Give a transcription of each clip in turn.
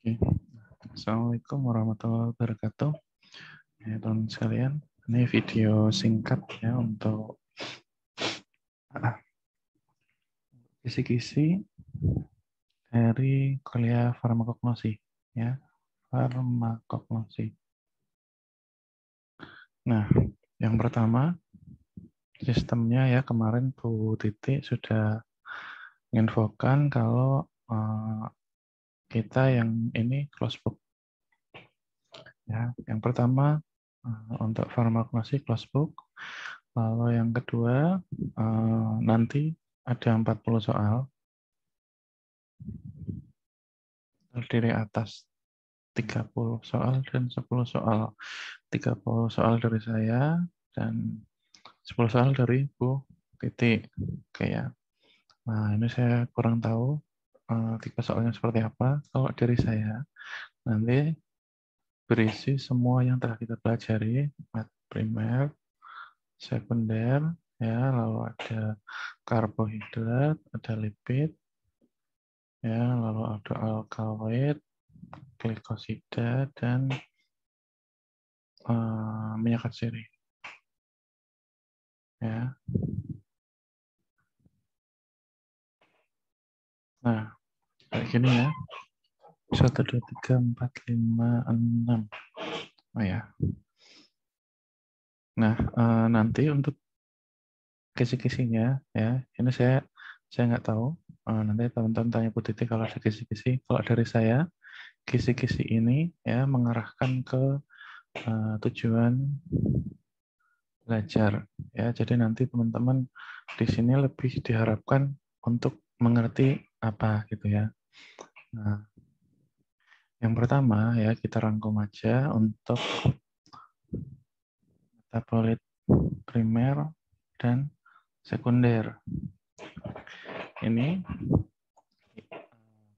Oke. Assalamualaikum warahmatullahi wabarakatuh. Ya, teman sekalian, ini video singkat ya untuk kisi-kisi dari kuliah farmakognosi ya, farmakognosi. Nah, yang pertama sistemnya ya, kemarin Bu Titi sudah menginfokan kalau kita yang ini close book. Ya, yang pertama untuk farmakognosi close book. Lalu yang kedua nanti ada 40 soal terdiri atas 30 soal dan 10 soal. 30 soal dari saya dan 10 soal dari Bu Titi. Oke ya. Nah, ini saya kurang tahu tipe soalnya seperti apa. Kalau dari saya nanti berisi semua yang telah kita pelajari, primer, sekunder, ya, lalu ada karbohidrat, ada lipid, ya, lalu ada alkaloid, glikosida, dan minyak atsiri. Ya. Nah, kayak gini ya. 1, 2, 3, 4, 5, 6. Oh ya. Nah, nanti untuk kisi-kisinya ya, ini saya nggak tahu. Nanti teman-teman tanya Bu Titi kalau ada kisi-kisi. Kalau dari saya, kisi-kisi ini ya mengarahkan ke tujuan belajar ya. Jadi nanti teman-teman di sini lebih diharapkan untuk mengerti apa gitu ya. Nah, yang pertama ya kita rangkum aja untuk metabolit primer dan sekunder. Ini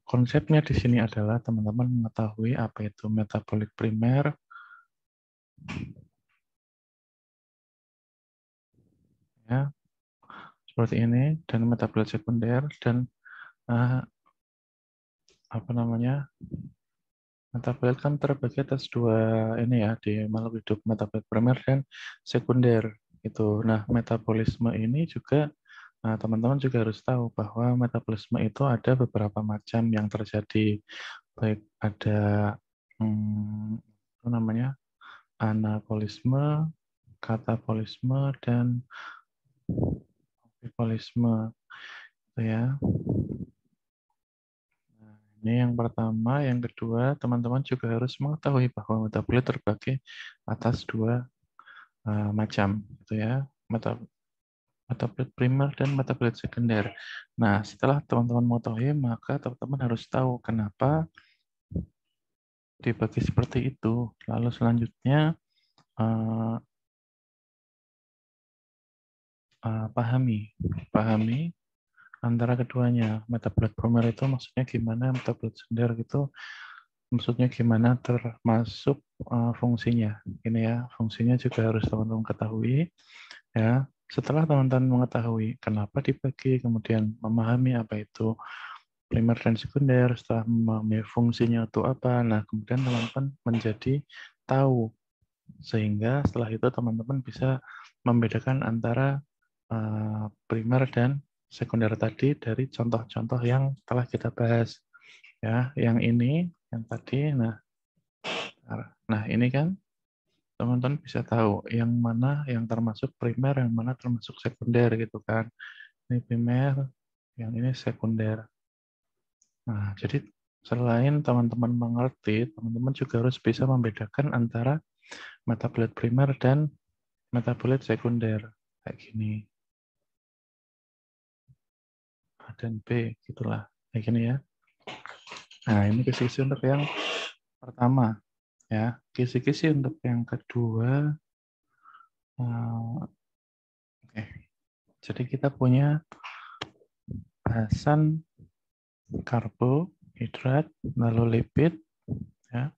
konsepnya di sini adalah teman-teman mengetahui apa itu metabolit primer, ya seperti ini, dan metabolit sekunder, dan apa namanya, metabolit kan terbagi atas dua ini ya di makhluk hidup, metabolit primer dan sekunder itu. Nah, metabolisme ini juga teman-teman juga harus tahu bahwa metabolisme itu ada beberapa macam yang terjadi, baik ada apa namanya, anabolisme, katabolisme, dan metabolisme itu ya. Nah, ini yang pertama, yang kedua teman-teman juga harus mengetahui bahwa metabolit terbagi atas dua macam gitu ya, metabolit primer dan metabolit sekunder. Nah, setelah teman-teman mengetahui, maka teman-teman harus tahu kenapa dibagi seperti itu. Lalu selanjutnya pahami antara keduanya. Metabolit primer itu maksudnya gimana, metabolit sekunder gitu maksudnya gimana, termasuk fungsinya. Ini ya, fungsinya juga harus teman-teman ketahui. Ya, setelah teman-teman mengetahui kenapa dibagi, kemudian memahami apa itu primer dan sekunder, setelah memahami fungsinya itu apa, nah kemudian teman-teman menjadi tahu, sehingga setelah itu teman-teman bisa membedakan antara primer dan sekunder tadi dari contoh-contoh yang telah kita bahas. Ya, yang ini, yang tadi, nah ini kan teman-teman bisa tahu yang mana yang termasuk primer, yang mana termasuk sekunder gitu kan. Ini primer, yang ini sekunder. Nah, jadi selain teman-teman mengerti, teman-teman juga harus bisa membedakan antara metabolit primer dan metabolit sekunder. Kayak gini. A dan B, gitulah. Kayak gini ya. Nah, ini kisi-kisi untuk yang pertama. Ya, kisi-kisi untuk yang kedua. Oke. Jadi kita punya bahasan karbohidrat, lalu lipid, ya,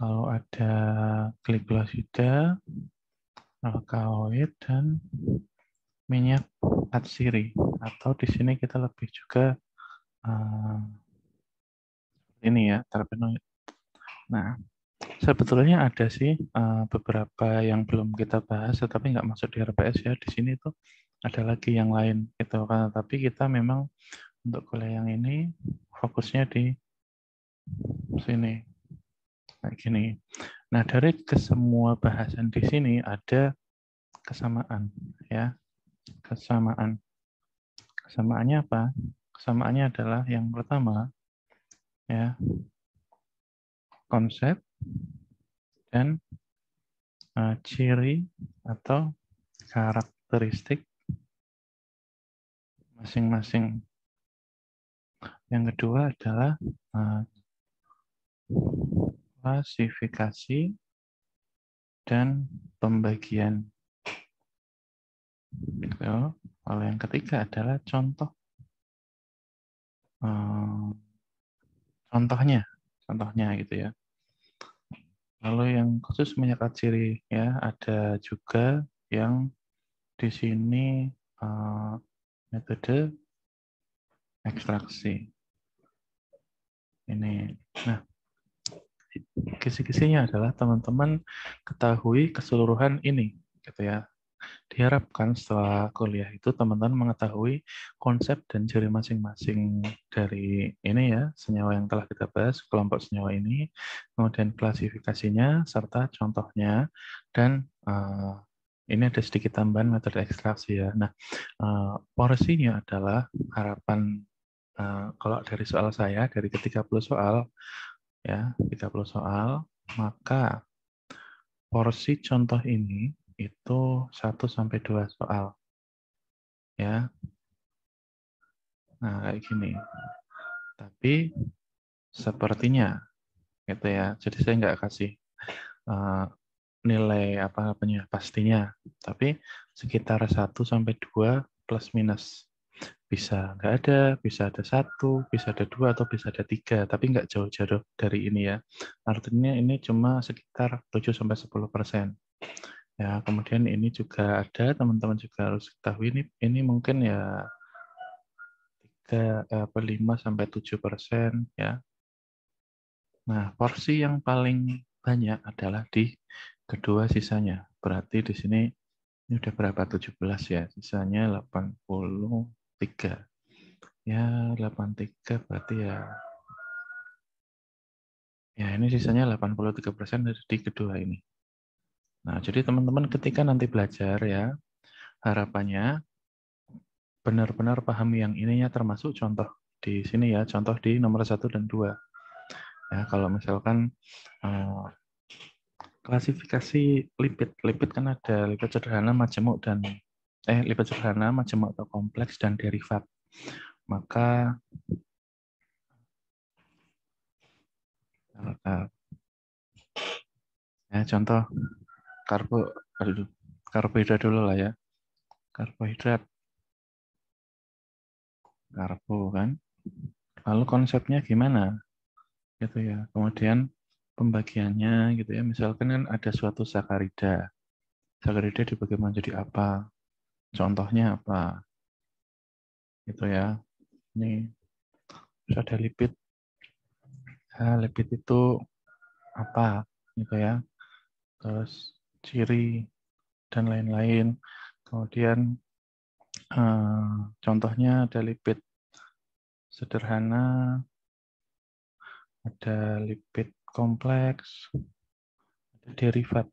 lalu ada glikosida, alkaloid, dan minyak atsiri. Atau di sini kita lebih juga ini ya, terpenoid. Nah, sebetulnya ada sih beberapa yang belum kita bahas, tetapi nggak masuk di RPS ya. Di sini tuh ada lagi yang lain gitu kan. Tapi kita memang untuk kuliah yang ini fokusnya di sini kayak gini. Nah, dari kesemua bahasan di sini ada kesamaan ya. Kesamaan. Kesamaannya apa? Kesamaannya adalah yang pertama ya, konsep dan ciri atau karakteristik masing-masing. Yang kedua adalah klasifikasi dan pembagian. Lalu yang ketiga adalah contoh. Contohnya gitu ya. Lalu yang khusus menyekat ciri ya, ada juga yang di sini metode ekstraksi. Ini. Nah, kisi-kisinya adalah teman-teman ketahui keseluruhan ini gitu ya. Diharapkan setelah kuliah itu teman-teman mengetahui konsep dan ciri masing-masing dari ini ya, senyawa yang telah kita bahas, kelompok senyawa ini, kemudian klasifikasinya, serta contohnya, dan ini ada sedikit tambahan metode ekstraksi ya. Nah, porsinya adalah harapan, kalau dari soal saya, dari ke-30 soal, ya, 30 soal, maka porsi contoh ini itu 1-2 soal. Ya. Nah, kayak gini. Tapi sepertinya gitu ya. Jadi saya nggak kasih nilai apa-apanya pastinya. Tapi sekitar 1-2 plus minus. Bisa nggak ada, bisa ada 1, bisa ada 2, atau bisa ada 3. Tapi nggak jauh-jauh dari ini ya. Artinya ini cuma sekitar 7-10%. Ya, kemudian ini juga ada, teman-teman juga harus ketahui ini mungkin ya 5-7% ya. Nah, porsi yang paling banyak adalah di kedua sisanya. Berarti di sini ini udah berapa? 17 ya. Sisanya 83. Ya, 83 berarti ya ini sisanya 83% dari di kedua ini. Nah, jadi teman-teman ketika nanti belajar ya, harapannya benar-benar pahami yang ininya, termasuk contoh di sini ya, contoh di nomor 1 dan 2. Ya, kalau misalkan klasifikasi lipid kan ada lipid sederhana, majemuk dan lipid sederhana, majemuk atau kompleks dan derivat. Maka ya, contoh karbohidrat dulu lah ya. Karbohidrat, karbo kan. Lalu konsepnya gimana? Gitu ya. Kemudian pembagiannya gitu ya. Misalkan kan ada suatu sakarida. Sakarida dibagi menjadi apa? Contohnya apa? Gitu ya. Ini ada lipid. Nah, lipid itu apa? Gitu ya. Terus ciri dan lain-lain. Kemudian contohnya ada lipid sederhana, ada lipid kompleks, ada derivat.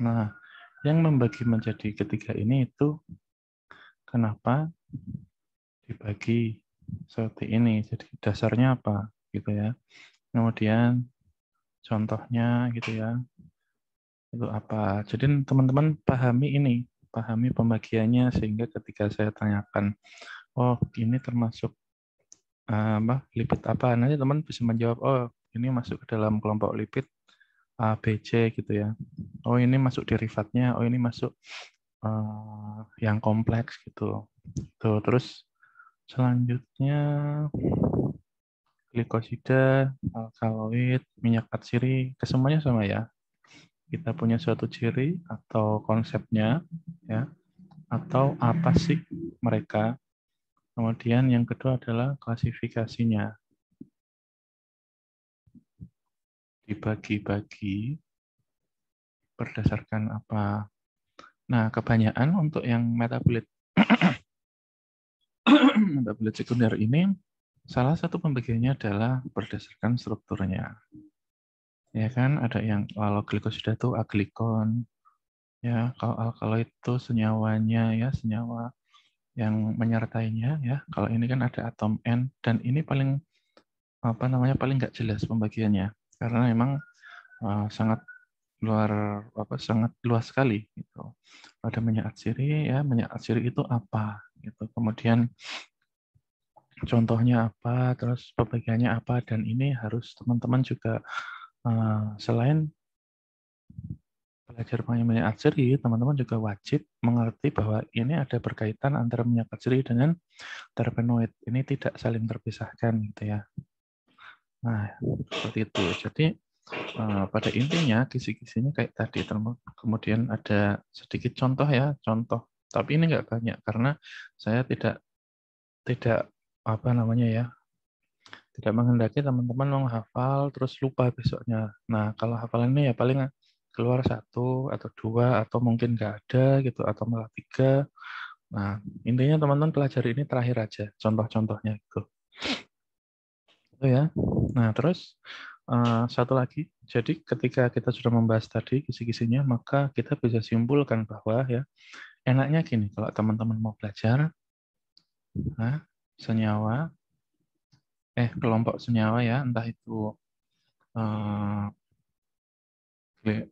Nah, yang membagi menjadi ketiga ini itu kenapa dibagi seperti ini. Jadi dasarnya apa gitu ya. Kemudian contohnya gitu ya. Itu apa? Jadi teman-teman pahami ini, pahami pembagiannya sehingga ketika saya tanyakan, oh ini termasuk lipid apa? Nanti teman bisa menjawab, oh ini masuk ke dalam kelompok lipid A, B, C gitu ya. Oh ini masuk derivatnya, oh ini masuk yang kompleks gitu. Tuh, terus selanjutnya glikosida, alkaloid, minyak atsiri, kesemuanya sama ya. Kita punya suatu ciri atau konsepnya ya, atau apa sih mereka. Kemudian yang kedua adalah klasifikasinya. dibagi-bagi berdasarkan apa? Nah, kebanyakan untuk yang metabolit metabolit sekunder ini, salah satu pembagiannya adalah berdasarkan strukturnya. Ya kan, ada yang kalau glikosida itu aglikon, ya kalau alkaloid itu senyawanya ya, senyawa yang menyertainya ya. Kalau ini kan ada atom N, dan ini paling paling nggak jelas pembagiannya karena memang sangat sangat luas sekali gitu. Ada minyak atsiri ya, minyak atsiri itu apa gitu. Kemudian contohnya apa, terus pembagiannya apa, dan ini harus teman-teman juga selain belajar mengenai minyak atsiri, teman-teman juga wajib mengerti bahwa ini ada berkaitan antara minyak atsiri dengan terpenoid. Ini tidak saling terpisahkan gitu ya. Nah, seperti itu. Jadi pada intinya kisi-kisinya kayak tadi, kemudian ada sedikit contoh ya, contoh. Tapi ini nggak banyak karena saya tidak tidak menghendaki teman-teman menghafal terus lupa besoknya. Nah, kalau hafalan ini ya paling keluar 1 atau 2 atau mungkin nggak ada gitu atau malah 3. Nah, intinya teman-teman pelajari ini terakhir aja contoh-contohnya gitu. Itu ya. Nah, terus satu lagi. Jadi ketika kita sudah membahas tadi kisi-kisinya, maka kita bisa simpulkan bahwa ya enaknya gini, kalau teman-teman mau belajar senyawa kelompok senyawa ya, entah itu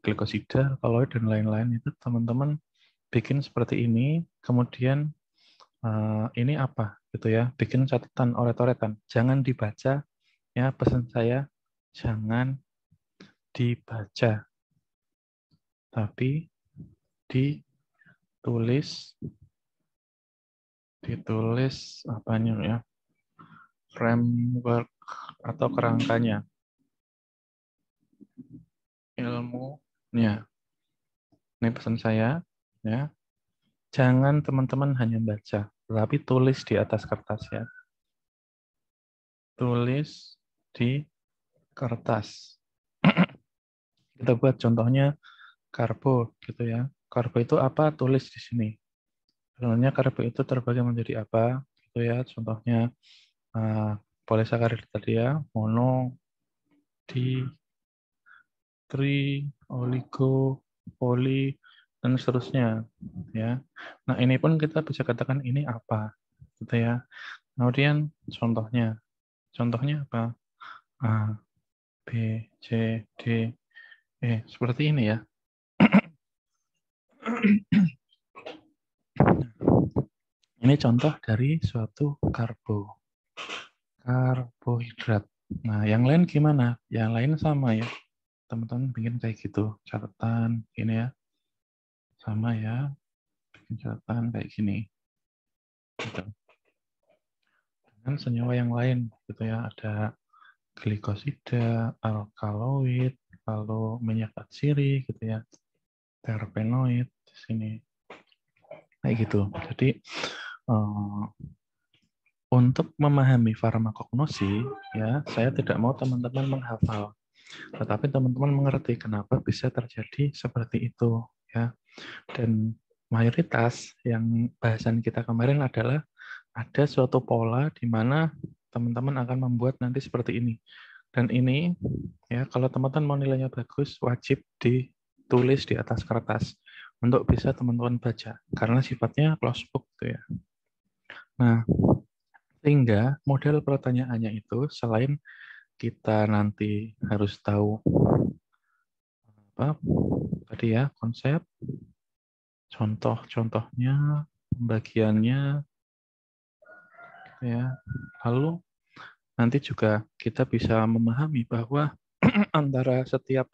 glikosida, alkaloid, dan lain-lain, itu teman-teman bikin seperti ini, kemudian ini apa gitu ya, bikin catatan oret-oretan, jangan dibaca ya, pesan saya jangan dibaca, tapi ditulis apanya ya, framework atau kerangkanya, ilmunya. Ini pesan saya ya. Jangan teman-teman hanya baca, tapi tulis di atas kertas ya. Tulis di kertas. Kita buat contohnya karbo gitu ya. Karbo itu apa? Tulis di sini. Sebenarnya karbo itu terbagi menjadi apa? Gitu ya. Contohnya polisakarid tadi ya, mono, di, tri, oligo, poli, dan seterusnya ya. Nah, ini pun kita bisa katakan ini apa gitu ya. Kemudian contohnya apa? A, B, C, D, E, seperti ini ya. Ini contoh dari suatu karbohidrat. Nah, yang lain gimana? Yang lain sama ya. Teman-teman bikin kayak gitu, catatan ini ya. Sama ya, bikin catatan kayak gini. Gitu. Dan senyawa yang lain gitu ya, ada glikosida, alkaloid, lalu minyak atsiri gitu ya, terpenoid di sini. Kayak gitu. Jadi untuk memahami farmakognosi, ya, saya tidak mau teman-teman menghafal, tetapi teman-teman mengerti kenapa bisa terjadi seperti itu, ya. Dan mayoritas yang bahasan kita kemarin adalah ada suatu pola di mana teman-teman akan membuat nanti seperti ini. Dan ini, ya, kalau teman-teman mau nilainya bagus, wajib ditulis di atas kertas untuk bisa teman-teman baca, karena sifatnya closed book, gitu ya. Nah, sehingga model pertanyaannya itu selain kita nanti harus tahu apa tadi ya, konsep, contoh-contohnya, pembagiannya ya. Lalu nanti juga kita bisa memahami bahwa antara setiap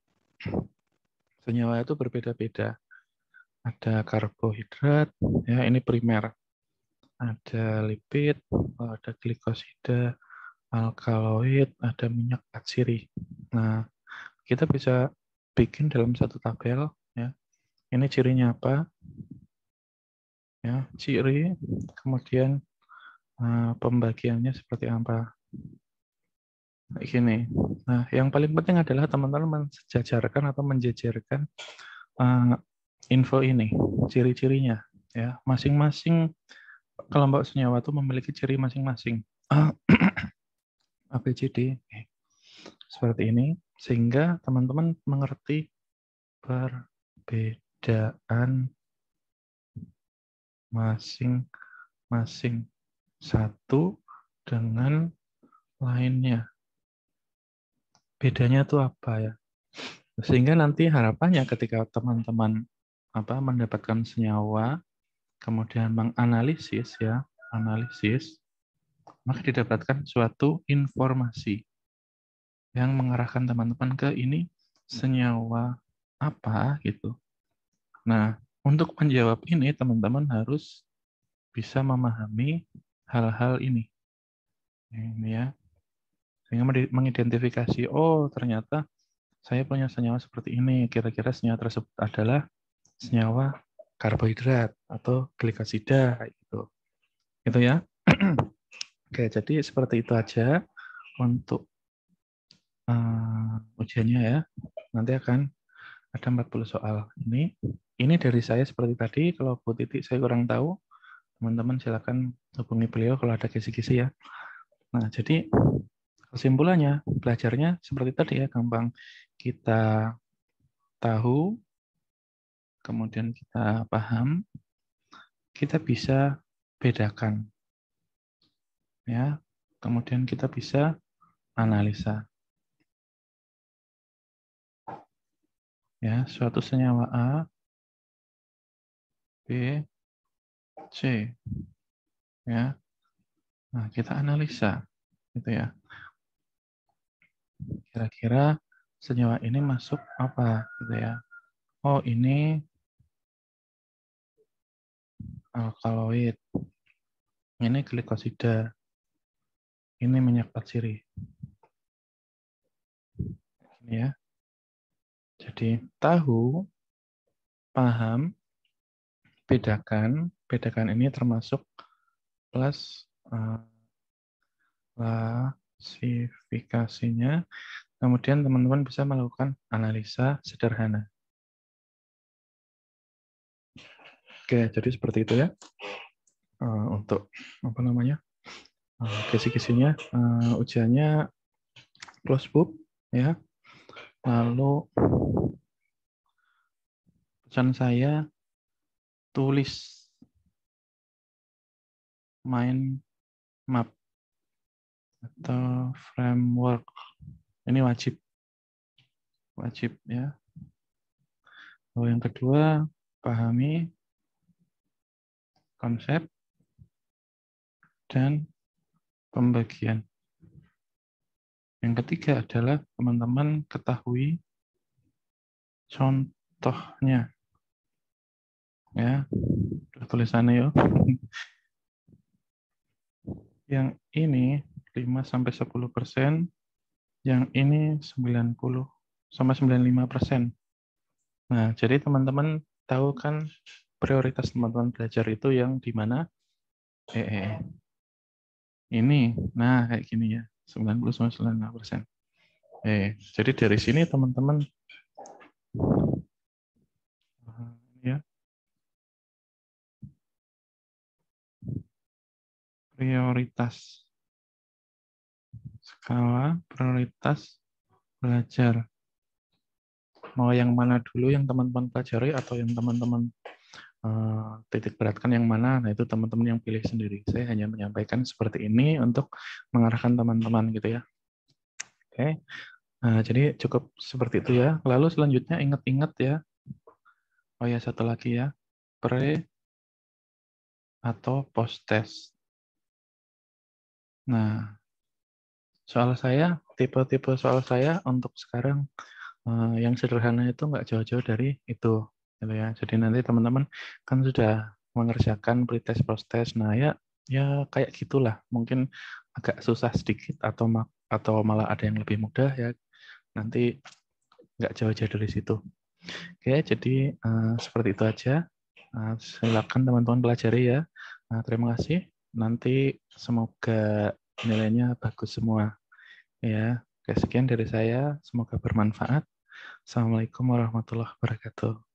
senyawa itu berbeda-beda. Ada karbohidrat, ya ini primer. Ada lipid, ada glikosida, alkaloid, ada minyak atsiri. Nah, kita bisa bikin dalam satu tabel ya. Ini cirinya apa? Ya, ciri, kemudian pembagiannya seperti apa. Kayak gini. Nah, yang paling penting adalah teman-teman mensejajarkan atau menjejerkan info ini, ciri-cirinya. Ya, masing-masing kelompok senyawa itu memiliki ciri masing-masing. A, B, C, D. Seperti ini, sehingga teman-teman mengerti perbedaan masing-masing satu dengan lainnya. Bedanya itu apa ya? Sehingga nanti harapannya ketika teman-teman mendapatkan senyawa, kemudian menganalisis analisis, maka didapatkan suatu informasi yang mengarahkan teman-teman ke ini senyawa apa gitu. Nah, untuk menjawab ini teman-teman harus bisa memahami hal-hal ini. Ini ya. Sehingga mengidentifikasi, oh ternyata saya punya senyawa seperti ini. Kira-kira senyawa tersebut adalah senyawa karbohidrat atau glikosida gitu. Gitu ya. Oke, jadi seperti itu aja untuk ujiannya ya. Nanti akan ada 40 soal. Ini dari saya seperti tadi. Kalau Bu Titik saya kurang tahu, teman-teman silakan hubungi beliau kalau ada kisi-kisi ya. Nah, jadi kesimpulannya, belajarnya seperti tadi ya, gampang. Kita tahu, kemudian kita paham, kita bisa bedakan. Ya, kemudian kita bisa analisa. Ya, suatu senyawa A, B, C. Ya. Nah, kita analisa gitu ya. Kira-kira senyawa ini masuk apa gitu ya. Oh, ini alkaloid. Ini glikosida. Ini minyak patsiri. Ini ya. Jadi tahu, paham, bedakan. Bedakan ini termasuk plus klasifikasinya. Kemudian teman-teman bisa melakukan analisa sederhana. Oke, jadi seperti itu ya. Untuk apa namanya? Kisi-kisinya, ujiannya close book ya. Lalu pesan saya tulis mind map atau framework. Ini wajib ya. Lalu yang kedua, pahami konsep dan pembagian. Yang ketiga adalah teman-teman ketahui contohnya. Ya, tulisannya ya. Yang ini 5-10%, yang ini 90-95%. Nah, jadi teman-teman tahu kan prioritas teman-teman belajar itu yang di mana? Ini, nah kayak gini ya, 90-95%. Jadi dari sini teman-teman ya, prioritas, skala prioritas belajar. Mau yang mana dulu yang teman-teman pelajari atau yang teman-teman titik beratkan yang mana, nah itu teman-teman yang pilih sendiri. Saya hanya menyampaikan seperti ini untuk mengarahkan teman-teman gitu ya. Oke, nah, jadi cukup seperti itu ya. Lalu selanjutnya ingat-ingat ya. Oh ya, satu lagi ya, pre atau post test. Nah, tipe-tipe soal saya untuk sekarang yang sederhana itu nggak jauh-jauh dari itu, gitu ya. Jadi nanti teman-teman kan sudah mengerjakan pretest, post test. Nah ya kayak gitulah. Mungkin agak susah sedikit atau malah ada yang lebih mudah ya. Nanti nggak jauh-jauh dari situ. Oke, jadi seperti itu aja. Silakan teman-teman pelajari ya. Terima kasih. Nanti semoga nilainya bagus semua. Ya, oke, sekian dari saya. Semoga bermanfaat. Assalamualaikum warahmatullahi wabarakatuh.